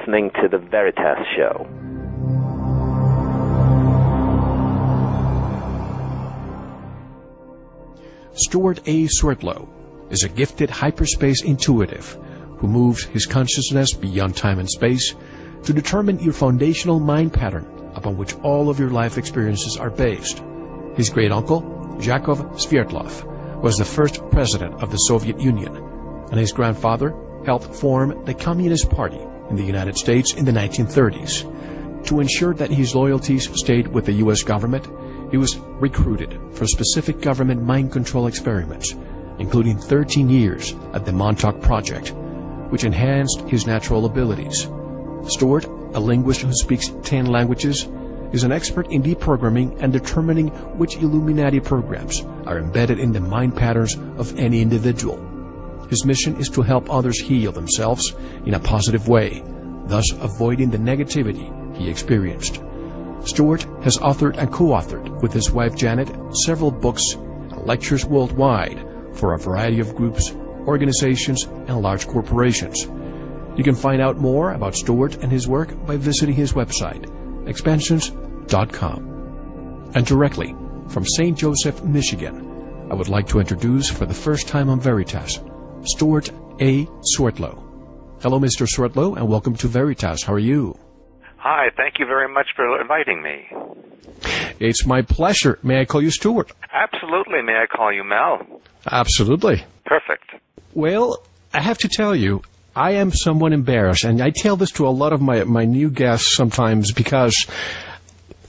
listening to The Veritas Show. Steward Swerdlow is a gifted hyperspace intuitive who moves his consciousness beyond time and space to determine your foundational mind pattern upon which all of your life experiences are based. His great-uncle, Yakov Sverdlov, was the first president of the Soviet Union, and his grandfather helped form the Communist Party in the United States in the 1930s. To ensure that his loyalties stayed with the U.S. government, he was recruited for specific government mind control experiments, including 13 years at the Montauk Project, which enhanced his natural abilities. Steward, a linguist who speaks 10 languages, is an expert in deprogramming and determining which Illuminati programs are embedded in the mind patterns of any individual. His mission is to help others heal themselves in a positive way, thus avoiding the negativity he experienced. Steward has authored and co-authored with his wife Janet several books and lectures worldwide for a variety of groups, organizations, and large corporations. You can find out more about Steward and his work by visiting his website, expansions.com. And directly from St. Joseph, Michigan, I would like to introduce for the first time on Veritas, Steward Swerdlow. Hello, Mr. Swerdlow, and welcome to Veritas. How are you? Hi, thank you very much for inviting me. It's my pleasure. May I call you Steward? Absolutely. May I call you Mel? Absolutely. Perfect. Well, I have to tell you, I am somewhat embarrassed, and I tell this to a lot of my new guests sometimes, because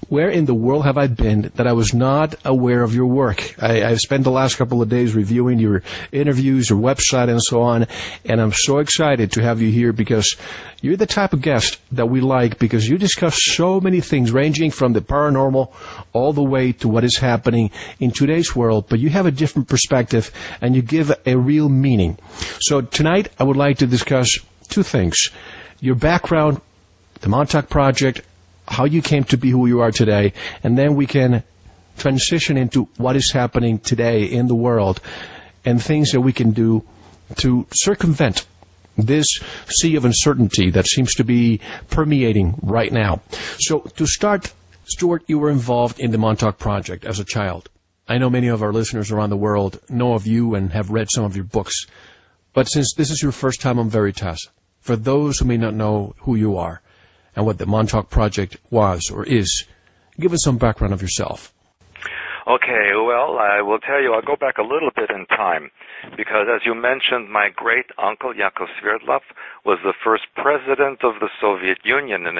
where in the world have I been that I was not aware of your work? I've spent the last couple of days reviewing your interviews, your website, and so on, and I'm so excited to have you here because you're the type of guest that we like, because you discuss so many things ranging from the paranormal all the way to what is happening in today's world, but you have a different perspective and you give a real meaning. So tonight I would like to discuss two things: your background, the Montauk Project, how you came to be who you are today, and then we can transition into what is happening today in the world and things that we can do to circumvent this sea of uncertainty that seems to be permeating right now. So to start, Steward, you were involved in the Montauk Project as a child. I know many of our listeners around the world know of you and have read some of your books. But since this is your first time on Veritas, for those who may not know who you are and what the Montauk Project was or is, give us some background of yourself. Okay, well, I will tell you, I'll go back a little bit in time, because as you mentioned, my great-uncle, Yakov Sverdlov, was the first president of the Soviet Union, and